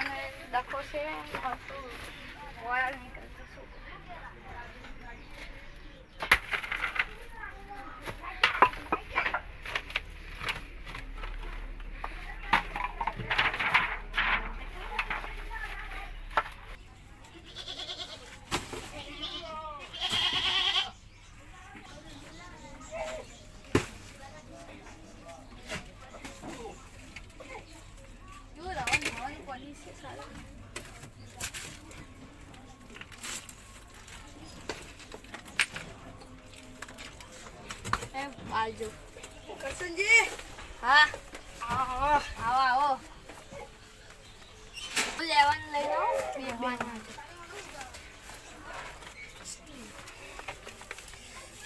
મને ડખો છે હતું વાળ નીકળતો શું आजो करसन जी हाँ आओ आओ आओ लेवन લઈ લો બેહવાન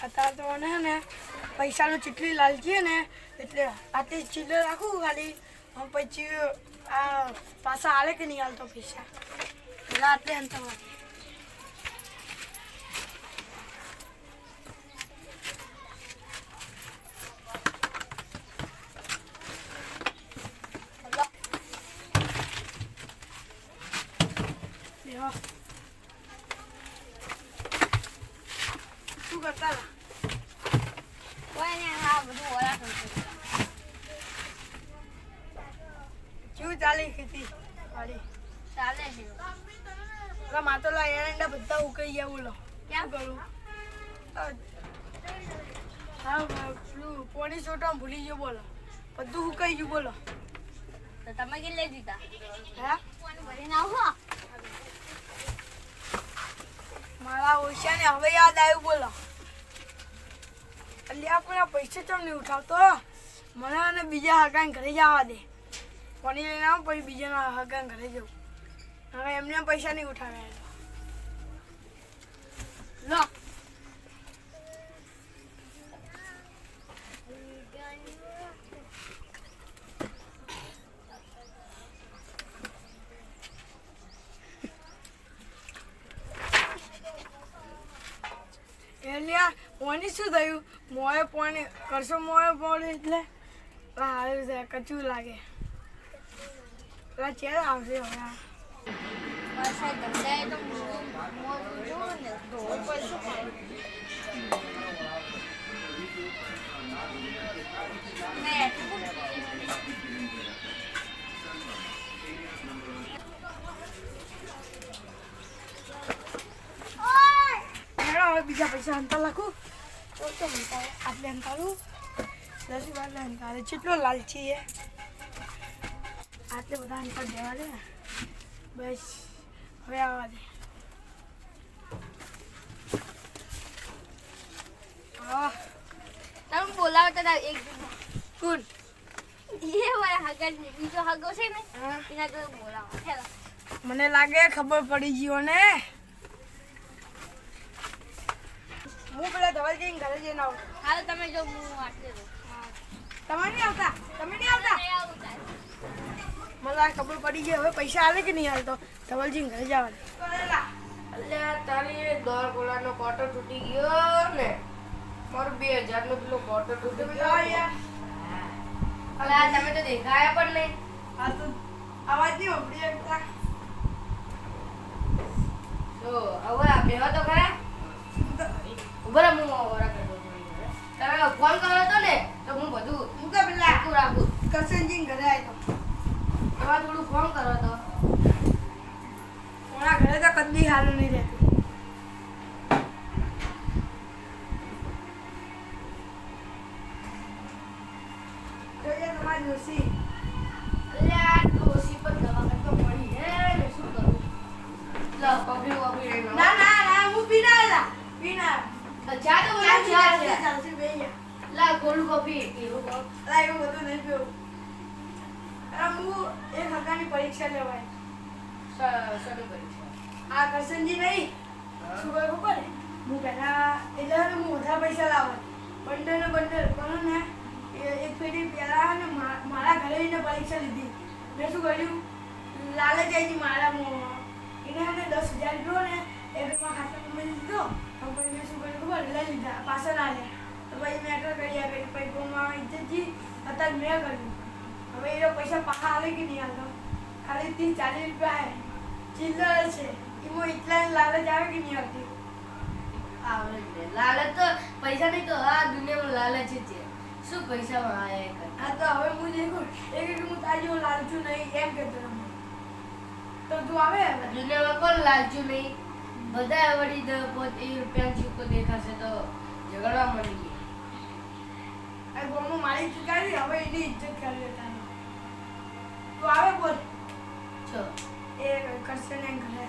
અત્યારે તો ને પૈસાનું ચીટલી લાલચી ને એટલે આટલી ચીલે રાખું ખાલી પછી આ પાછા આલે કે નહીં હાલતો પૈસા પેલા આટલે અંતર શું કરતા હતા કોઈ ને આ બધું ઓલા કરતો કેવું ચાલી ખેતી વાડી ચાલે છે પેલા માતોલા એરંડા બધા ઉકાઈ ગયા બોલો ક્યાં કરું હા પેલું પોણી સોટા ભૂલી ગયો બોલો બધું ઉકાઈ ગયું બોલો તો તમે કે લઈ દીધા હે કોણ ભરીને આવો મારા ઓછા ને હવે યાદ આવ્યું બોલો એટલે આપણે પૈસા ચમ નહીં ઉઠાવતો મને અને બીજા હગાને ઘરે જવા દે પાણી લઈને આવું પછી બીજાના હગાને ઘરે જવું હવે એમને પૈસા નહીં ઉઠાવ્યા લો એટલે પાણી શું થયું મોએ પાણી કરશો મોએ પાણી એટલે સારું છે કચું લાગે પેલા ચેર આવશે હવે બસ આ ગંદાએ તો મોરું જો ને ધોવું પડશે ને હવે બીજા પૈસા અંતર લખું તો આટલે અંતારું 10 વાર અંતારે જેટલો લાલચી છે આટલે બધા અંતર દેવા દે બસ હવે આવવા દે તમે બોલાવતા હતા એક કોણ એ મારા હગર બીજો હગો છે ને એના તો બોલાવો હેલો મને લાગે ખબર પડી ગયો ને હું પેલા ધવલજી ઘરે જઈને આવું હાલ તમે જો હું આટલે દો તમે નહીં આવતા મને ખબર પડી ગઈ હવે પૈસા આલે કે નહીં હાલતો ધવલજી ઘરે જવા દે અલ્યા તારી દોર ગોળાનો કોટો તૂટી ગયો ને મારો 2000 નો પેલો કોટો તૂટી ગયો અલ્યા તમે તો દેખાયા પણ નહીં આ તો અવાજ નહીં ઉભરી એકતા તો હવે બેહો તો ખરા ઉભા રહો હું ઓરા કરતો તમે ફોન કર્યો તો ને તો હું બધું હું કે પેલા રાખું કરશનજી ઘરે આવ્યો એવા થોડું ફોન કરો તો ઓના ઘરે તો કદી હારું નહીં રહેતું જોઈએ તમારી ડોસી અલ્યા ડોસી પર દવા કરતો પડી હે ને શું કરું લો કોફી કોફી લઈ લો ના ના ના હું પીના આલા પીના ચા તો બોલા ચા છે ચાલશે બેય લા કોલ્ડ કોફી પીવું કો અલા એવું બધું નહીં પીવું અરે હું એક હગાની પરીક્ષા લેવાય શરૂ કરી છે આ કરશનજી નહીં શું કહ્યું ખબર હે? હું પહેલા એટલે હું વધારે પૈસા લાવવા બંડલ પણ ને એક પેઢી પહેલા ને મારા ઘરે એને પરીક્ષા લીધી મેં શું કર્યું લાલચ આવી મારા મોંમાં એને ને 10,000 લીધો ને એમાં ખાતામાં મેં લીધો પછી મેં શું કર્યું ખબર લઈ લીધા પાછા ના લે તો પછી મેં તો કરી આપી પછી ગોમાં ઇજ્જતજી અત્યારે મેં કર્યું હવે એ પૈસા પાછા આવે કે નહીં આવતો ખાલી 30-40 રૂપિયા હે ચિલ્લર છે એમાં એટલા લાલચ આવે કે નહીં આવતી આવડે જ ને. લાલચ તો પૈસા નહીં તો આ દુનિયામાં લાલચ જ છે. શું પૈસામાં આયા કરે? હા તો હવે હું દેખું એક હું તાજો લાલચું નહીં એમ કહેતો તમને તો તું આવે હવે દુનિયામાં કોણ લાલચું નહીં? બધા વળી પોતે રૂપિયા ચૂકો દેખાશે તો ઝઘડવા મળી ગયા. આ ગોમમાં મારી ચૂકાવી હવે એની ઇજ્જત કરવી તારી તું આવે બોલ છો એ કરશે ને ઘરે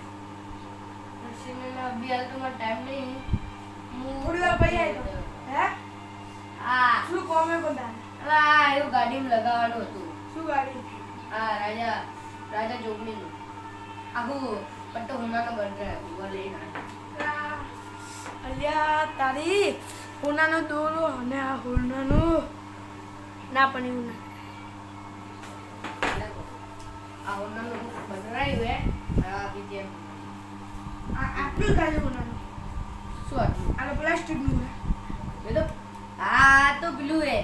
સિનેમા અભી હાલ તો મારો ટાઈમ નહીં. હું થોડી વાર પછી આવી હે આ શું કોમે બધા આ એવું ગાડીમાં લગાવવાનું હતું. શું ગાડી આ રાજા જોગણીનું આખું પટ્ટો હોનાનો બંધ ઉભા લઈને આવ્યો. અલ્યા તારી હોનાનો દોરો અને આ હોનાનો ના પણ એવું ના આ હોનાનું બનાવ્યું હે. આ બીજે આટલું ખાલી હોનાનું શું હતું? આ પ્લાસ્ટિકનું એ તો આ તો પેલું હે.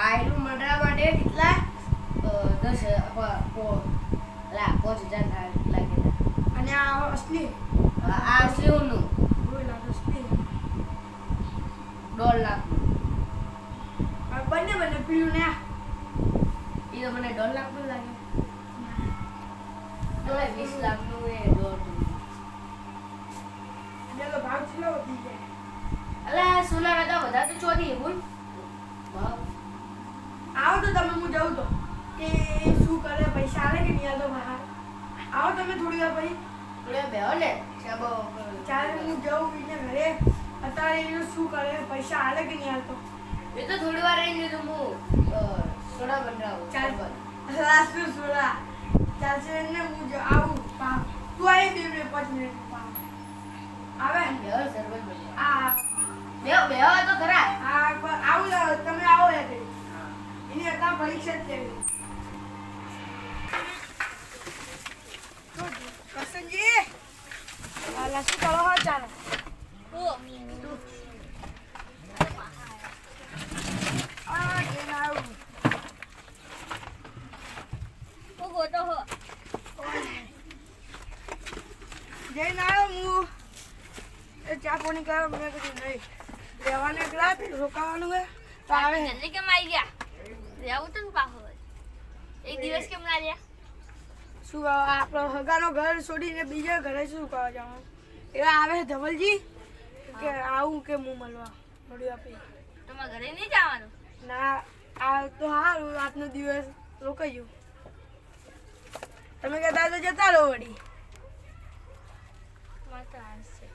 આ એનું મંડળા માટે કેટલા 5,000 લાગેલા. અને આ અસલી આ અસલી હોનું બોલા અસલી 1.5 લાખ. બંને બંને પીલું ને એ તો મને 1.5 લાખ નું લાગે. 20 લાખ નું એ દોઢ. પેલો ભાવ ચેલો વધી જાય અલા સોના કરતા વધારે તો ચોથી બોલ. આવો તો તમે હું જાઉં તો કે શું કરે પૈસા આવે કે નહીં આવતો બહાર આવો તમે થોડી વાર પછી થોડે બેહો ને ચાબો. ચાલે હું જાઉં એને ઘરે અત્યારે એને શું કરે પૈસા આવે કે નહીં આવતો એ તો થોડી વાર રહીને તો હું સોડા બનાવું. ચાલ લાસ્ટ સોડા ચાલશે ને હું આવું પાવ તું આવી 2 મિનિટ 5 મિનિટ આવે બેહો સરબત બનાવો. આ બેહો તો ખરા. આવું તમે આવો એટલે એની અત્યારે પરીક્ષા જ લેવી કરશનજી વાલા શું કરો હો ચાલો આ કેમ આવું હું ગોતો હો જઈને આવ્યો હું એ ચા પાણી કરો મેં કીધું નહીં રહેવાનું એક રાત રોકાવાનું હે તો આવે જલ્દી કેમ આવી ગયા રહેવું તો પાછો એક દિવસ કેમ ના રહ્યા શું આપણો હગાનો ઘર છોડીને બીજા ઘરે શું કરવા જવાનું એવા આવે ધવલજી કે આવું કે હું મળવા થોડી આપી તમારા ઘરે નહીં જવાનું ના આ તો સારું રાતનો દિવસ રોકાઈ ગયો તમે કહેતા તો જતા રહો વળી મારે તો આસ છે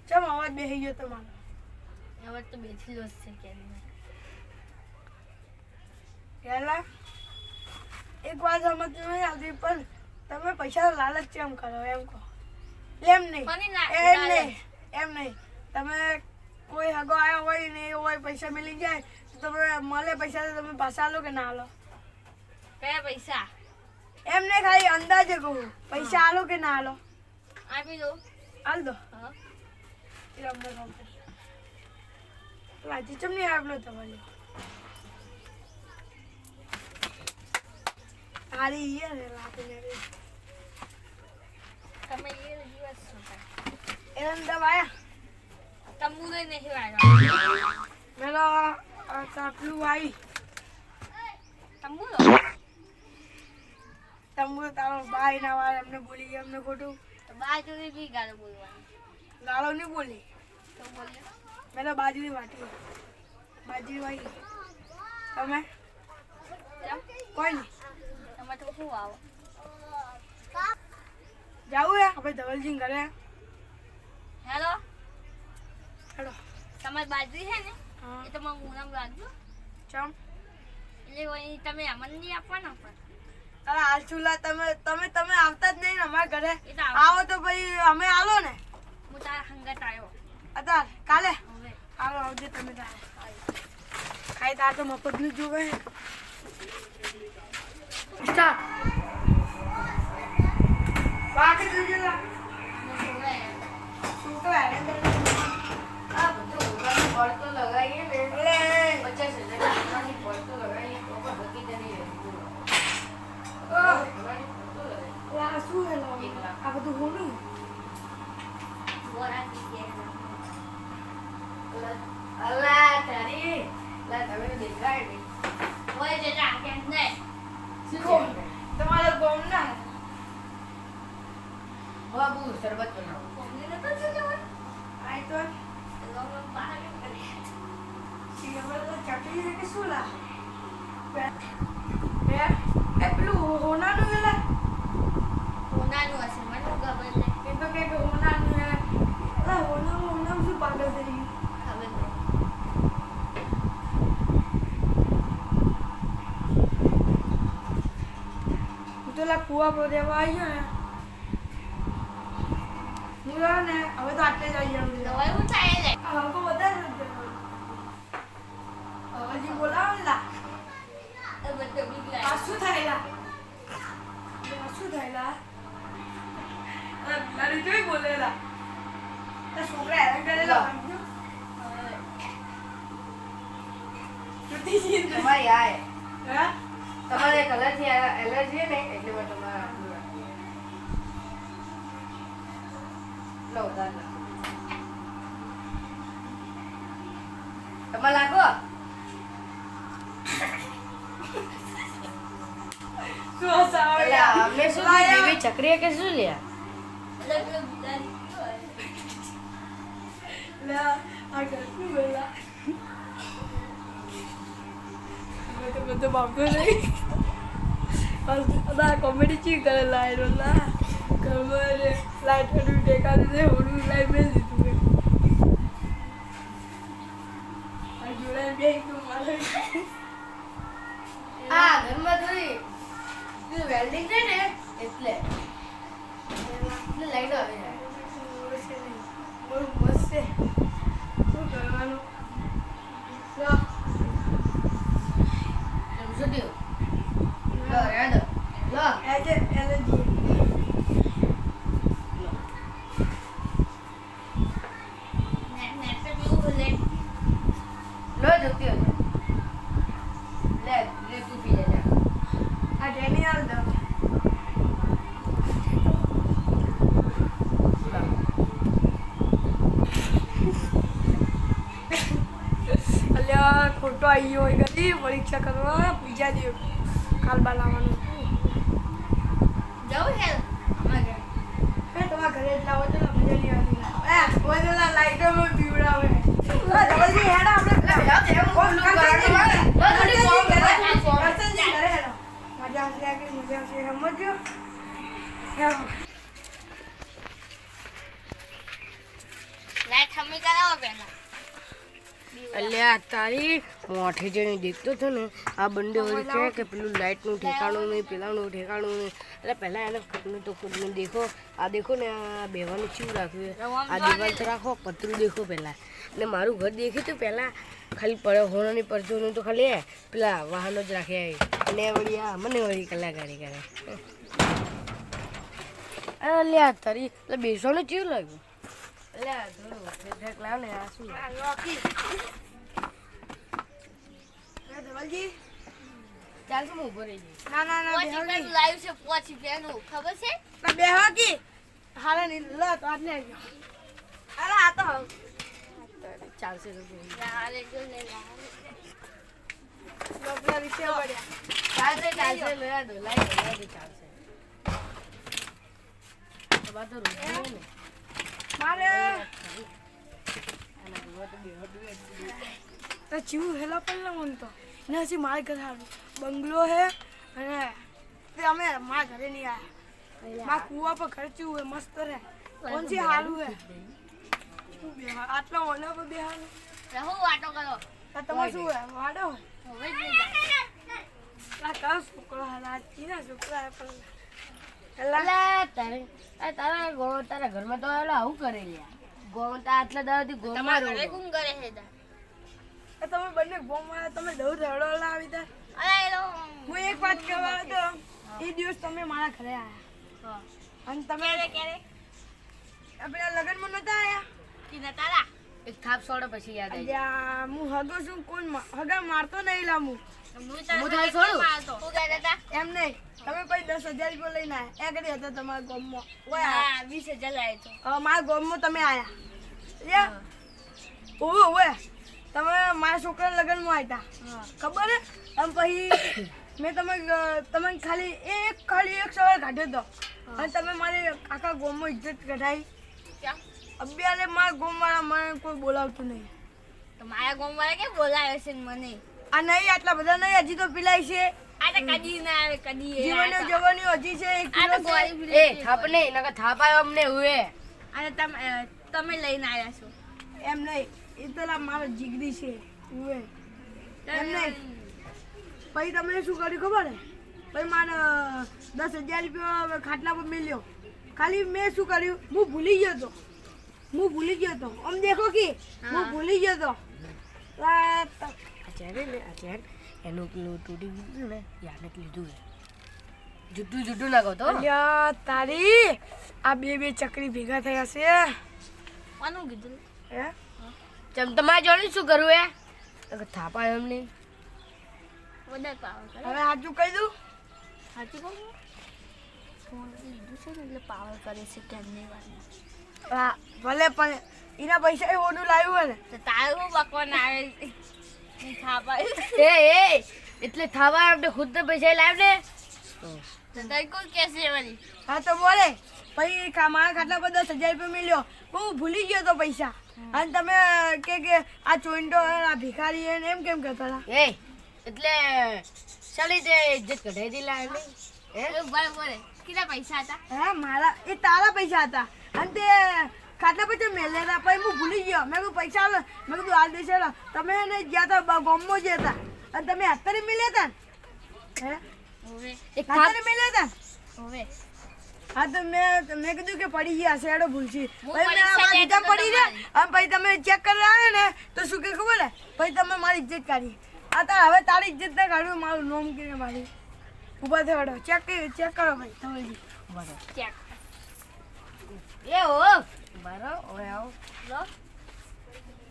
ચમ અવાજ બેસી ગયો તમારો હવે તો બેઠી લોસ છે કેમ પહેલા એક વાત સમજ નહીં આવતી પણ તમે પૈસા લાલચ કેમ કરો એમ કહો એમ નહીં કોની ના- એમ લાલચ? નહીં એમ નહીં તમે કોઈ હગો આવ્યો હોય ને એ હોય પૈસા મિલી જાય તો તમે મળે પૈસા તો તમે પાછા આલો કે ના આલો કયા પૈસા એમ નહીં ખાલી અંદાજે કહું પૈસા આલો કે ના આલો આપી દો આલ દો હા આજે ચમ નહીં આપલો તમારે તારી ઈ ને લાગી તમે એ દિવસ છો એમ દવાયા તંબુ લઈ નહીં આવ્યા મેલો કાપલું આવી તંબુ લો તંબુ તારો ભાઈ ના વાળા અમને બોલી ગયા અમને ખોટું તો બાજુ બી ગાળો બોલવાની ગાળો નહીં બોલી તો બોલ્યો મેં તો બાજરી વાટી બાજરી વાટી તમે કેમ કોઈ નહીં તમે તો શું આવો જાવું હે આપણે ધવલજી ઘરે હેલો હેડો તમારી બાજરી છે ને હા એ તમારું મુનામ રાખજો ચમ એટલે વળી તમે અમને નહીં આપવાના પણ તારા હાલ ચૂલા તમે તમે તમે આવતા જ નહીં ને અમારા ઘરે એ તો આવો તો ભાઈ અમે આલો ને હું તારા હંગત આવ્યો અત્યારે કાલે હવે આવો આવજો તમે તારે ખાઈ તાર તો મફતનું જોવે સ્ટાર્ટ બાકી જોજે લા છોકરા હે આ બધું ઉગાડી પડતો લગાવીએ ને એટલે 50,000 ની પડતો લગાવીએ તો પણ બગીચા નહીં રહેતું. પૂછી છે કે શું લા હે એ પેલું હોનાનું વેલા કોનાનું હશે મને શું ખબર નહીં. એ તો કે હોનાનું હે અલા હોનાનું શું પાગલ થઈ ગયું ખબર નહીં. હું તો લા કુવા પર દેવા આવી ગયો ને હું રહ્યો ને હવે તો આટલે જ આવી જાઉં તો હવે શું થાય લે? હવે તો વધારે નથી હજી બોલાવો ને લા તો બધું બીક આ લાગે. શું થાય લા આ શું થાય લા મારી જોઈ બોલેલા તો છોકરા હેરાન કરેલા તૂટી ગઈ ને. તમારી આ હે. હા તમારે કલરથી એલર્જી ને એટલે મેં તમારે આટલું રાખ્યું. લો ઉધાર લો. તમારે લાગો શું હસાવે એટલે અમને શું લાયા. દેવી ચક્રીએ કે શું લ્યા એટલે પેલો બિચારી ગયો. લે આ ગળતું બોલા મેં તો બધું બાપતો નહીં અદા કોમેડી ચી કરે લાઈટ વાલા ખબર લાઈટ હડું ટેકા દીધે હોડું લાઈટ મેં દીધું આ જોડે બે તું મારે આ ઘરમાં થોડી વેલ્ડિંગ છે ને એટલે લાઈટ આવી જાય બહુ મસ્ત છે શું કરવાનું લો શું થયું લો રેડ લો એલર્જી નેટ પર કેવું લે? લો જતી હતો લે લે તું પી જા આ ડેની આલ દો અલ્યા ખોટો આવી ગયો હોય ગઈ પરીક્ષા કરવા બીજા દિવસ કાલ બા લાવવાનું જવું છે અમારે ઘરે. હે તમારા ઘરે જ લાવો તો મજા નહીં આવતી બોલેલા લાઈટોમાં પીવડાવે જલ્દી હેડ આપણે કરસનજી ઘરે હેડો મજા આવશે આગળ મજા આવશે સમજો હેડો લાઈટ હમી કરાવો પહેલા. અલ્યા તારી મોઠે જઈને દેખતો હતો ને આ બંને વળી છે કે પેલું લાઇટનું ઠેકાણું નહીં પેલાનું ઠેકાણું નહીં એટલે પહેલાં એને ખુદનું તો ખુદનું દેખો આ દેખો ને આ બેવાનું ચીવું રાખ્યું આ દિવાલ તો રાખો પતરું દેખો પહેલાં અને મારું ઘર દેખ્યું હતું પહેલાં ખાલી હોનાની પરચોનું તો ખાલી પેલા વાહનો જ રાખ્યા અને વળી આ મને વળી કલાકારી કરે અલ્યા તારી એટલે બેસવાનું ચીવું લાગ્યું અલ્યા થોડું ઠેક લાવ ને આ શું રોકી ધવલજી ચાલશે હું ઉભો રહી જઈશ ના ના ના પોચ રૂપિયાનું લાવ્યું છે, 5 રૂપિયાનું. ખબર છે? બેહવા કી હાલે નહીં લો તો આટલે આવી ગયો અરે આ તો ચાલશે તો લાલે જો લે લાલે. લોકોના રૂપિયા પડ્યા ચાલશે લેવા દો લાઈ દો ચાલશે તો બાતો રૂપિયા ને મારે આના ઘરમાં તો બેહો તો જીવ હેલા પહેલા મન તો ને હજી મારા ઘર હારું બંગલો હે અને તે અમે મારા ઘરે નહીં આવ્યા મારા કુવા પર ખર્ચ્યું હોય મસ્ત રહે કોણ છે હારું હે શું બેહા આટલા ઓના પર બેહાનું રહો વાટો કરો. આ તમારે શું હે વાડો હવે જ નહીં જાય. આ કા છોકરો હાલા ચીના છોકરા હે પણ હેલા અલા તારા ઘરમાં તો એલા આવું કરે લ્યા ગોમ તો આટલા દાડાથી ગોમ તમારા ઘરે કોણ કરે છે તા? તમે બંને ગોમાં તમે દઉં રડો લાવી તા અરે એ લો. હું એક વાત કહેવા તો એ દિવસ તમે મારા ઘરે આવ્યા હા. અને તમે ક્યારે પેલા લગ્નમાં નતા આવ્યા કી તારા એક થાપ સોડો પછી યાદ આવી અલ્યા હું હગો છું કોણ હગા મારતો નહીં લામું હું તારે છોડું? શું કહેતા હતા? એમ નહીં તમે પછી 10,000 રૂપિયા લઈને આવ્યા એ કરી હતા તમારા ગામમાં ઓય હા 20,000 લાવ્યો તો. મારા ગામમાં તમે આવ્યા ઓવે ઓવે તમે મારા છોકરા લગ્નમાં આવ્યા હા. ખબર હે અને પછી મેં તમે ખાલી એક સવાલ કાઢ્યો હતો અને તમે મારી આખા ગામમાં ઇજ્જત કઢાઈ ક્યાં? અભ્યારે મારા ગામવાળા મને કોઈ બોલાવતું નહીં તો મારા ગામવાળા કે બોલાવે છે ને મને? આ નહીં આટલા બધા નહીં, હજી તો પીલાય છે. આ તો કદી ના આવે કદી એ જીવનની જવાની હજી છે 1 આ તો કિલો છે. ગોળી એ થાપ નહીં નકર થાપ આવ્યો અમને હુએ આ તો તમે લઈને આવ્યા છો એમ નહીં, એ તો લા મારો જીગરી છે ઉવે. એમ નહીં. પછી તમે શું કર્યું ખબર હે? પછી મારે 10,000 રૂપિયા ખાટલા પર મેલ્યો. ખાલી મેં શું કર્યું, હું ભૂલી ગયો તો. આમ દેખો કે હું ભૂલી ગયો તો. આચાર્ય એનું પેલું તૂટી ગયું ને યાને લીધું હે જુઠ્ઠું ના કહો તો અલ્યા તારી આ બે ચકરી ભેગા થયા છે. કોનું કીધું હે ચમ તમારે જોડે શું કરવું હે નકર થાપ આવ્યો અમને વધારે પાવર કરે હવે સાચું કહી દઉં, સાચું કહું ફોન લીધું છે ને એટલે પાવર કરે છે કેમની વાત હા ભલે પણ એના પૈસા એ ઓનું લાવ્યું હોય ને તો તારું બકવાન આવે થાપા એ એટલે થાવા આપણે ખુદ ને પૈસા લાવ ને તો તઈ કોઈ કેસે વળી હા તો બોલે. પછી મારા ખાટલા પર 10,000 રૂપિયા મળ્યો, હું ભૂલી ગયો તો પૈસા. અને તમે કે આ ચોઈન્ટો આ ભિખારી હે ને એમ કેમ કહેતા હતા? એ એટલે ચાલી તે ઇજ્જત કઢાઈ દી લાવ ને હે બરાબર કેટલા પૈસા હતા હે મારા એ તારા પૈસા હતા અને તે ખાટલા પર મેલ્યા હતા. પછી હું ભૂલી ગયો, મેં કીધું પૈસા આલો, મેં કીધું હાલ દેશે લો. તમે એને ગયા હતા ગોમમાં જ હતા અને તમે અત્યારે મળ્યા હતા ને? હે હવે એક અત્યારે મળ્યા હતા? હવે હા તો મેં કીધું કે પડી ગયા હશે, એડો ભૂલથી. હું પછી મેં પરીક્ષા આ દે બીજા તો પડી ગયા અને પછી તમે ચેક કરવા આવ્યા ને તો શું કે ખબર હે? પછી તમે મારી ઇજ્જત કાઢી. આ તો હવે તારી ઇજ્જત ના કાઢવું, મારું નામ કીને મારી ઉભા થયો. ચેક કરો ભાઈ તમે. ચેક એ ઓ બારો ઓય આવો લો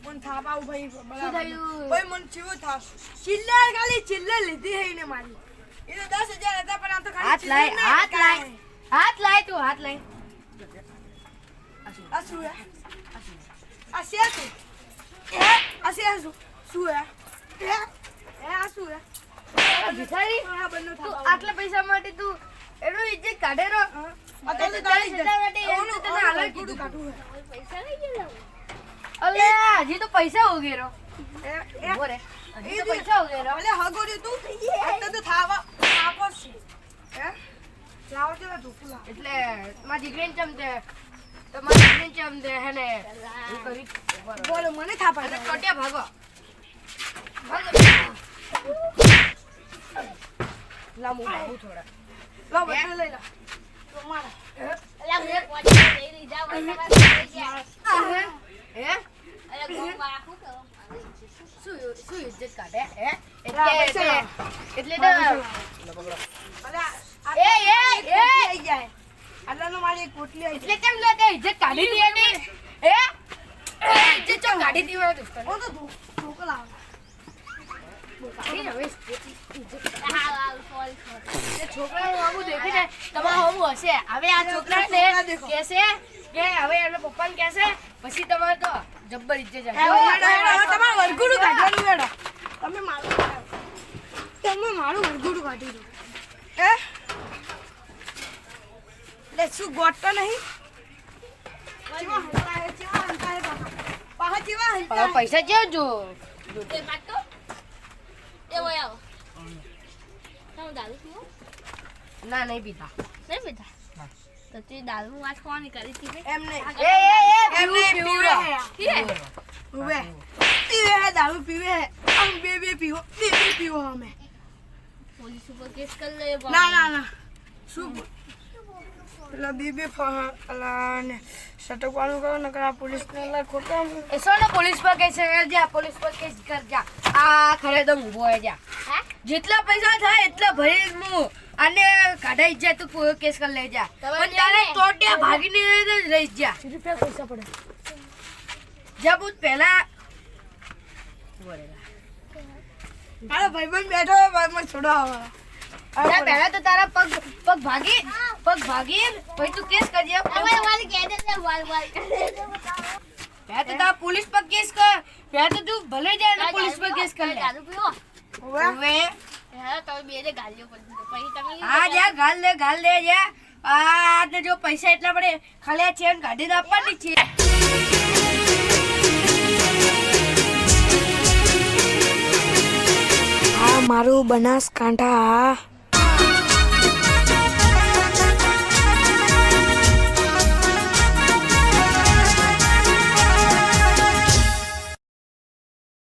મને થાપ આવું ભાઈ શું બરાબર. થયું? ભાઈ મને ચીવું થાપ ચિલ્લર ખાલી ચિલ્લર લીધી હે ને મારી. એ તો 10,000 હતા પણ આ તો ખાલી હાથ લાય ચિલ્લર હાથ લાય હાથ લાય તું હાથ લાય આ શું હે? આ છે શું? હે આ છે શું? શું હે? હે આ શું હે? ભિખારી આ બંને થાપ તું આવું. આટલા પૈસા માટે તું એનું ઇજ્જત કાઢે રો આ તો તારી ઇજ્જત. એનું તને હાલ કીધું કાઢવું હે. પૈસા લઈ ગયા અલે હજી તો પૈસા ઉગેરો એ ઉભો રે હજી તો પૈસા ઉગેરો અલે હગોરી તું અત્યારે તો થાવા થાપો છે. હે લાવો છે ધોકું લાવો. એટલે મારી દીકરીને ચમતે તમારી દીકરીને ચમતે હે ને એ કરી બોલો મને થાપા અને દે. ટોટિયા ભાગો લામુ ભાગું થોડા લો બધું લઈ લો. તો મારા અલા હું એક વાડી લઈ લીધા પૈસા લઈ ગયા હે અલા ગોવા શું કરો શું ઇજ્જત કાઢે હે લા, એટલે પૈસા એટલે તો અલે એ એ આઈ જાય. આટલાનો મારી એક પોટલી આવી એટલે કેમ લે તે ઇજ્જત કાઢી દી એની હે ઇજ્જત ચો કાઢી દી મારા દોસ્ત ઓ તો ધોકો લાવો. કાઢી હવે ઇજ્જત હા સોરી એ છોકરાનું આવું દેખીને તમારું આવું હશે હવે આ છોકરાને દેખો. કહેશે કે હવે એના પપ્પાને કહેશે પછી તમારે તો જબ્બર ઇજ્જત જશે હવે તમારે વરઘોડું કાઢવાનું હેડો. તમે મારું વરઘોડું કાઢી દો. હે લે શું ગોટતો નહીં? ચેવા હંતા હે પાછા. પાછા ચેવા હંતા હવે હે? પૈસા કેવું જો તે પાટો એ વય આવો તમે દારૂ પીવો ના નહીં પીતા નહીં પીતા તો તે દારૂ વાત કોની કરી હતી બે એમ નહીં. એ એમ નહીં, પીવે હે. પીવે પીવે. પીવે હે, દારૂ પીવે હે. આમ બે પીવો. બે પીવો અમે. પોલીસ ઉપર કેસ કરી લે ના. શું પેલા બે અલા ને સટકવાનું કરો નકર આ પોલીસને લા ખોટા એ સોનો પોલીસ પર કેસ જા પોલીસ પર કેસ કર જા આ ખરે તો ઊભો હે જા હા જેટલા પૈસા થાય એટલા ભરી હું આને કાઢાઈ જા તું કોઈ કેસ કર લઈ જા તમે પણ તારે લે. ટોટિયા ભાગીને જ રહી જા રૂપિયા પૈસા પડે. જા બુત પહેલા મારો ભાઈબંધ બેઠો હોય ભાઈબંધ છોડાવવા. જા પહેલા તો તારા પગ ભાગી પછી તું કેસ કરજે હવે વાલી કહે દે વાલ પહેલા તો તારા પોલીસ પર કેસ કર પહેલા તો તું ભલે જાય ને પોલીસ પર કેસ કર લે દારૂ પીવો હવે હવે હા તમે બે ને ગાલીઓ કરી દીધો પછી તમે હા જા ગાલ દે જા આ જો પૈસા એટલા પડે ખાલી આ ચેન કાઢીને આપવાની છે મારું બનાસકાંઠા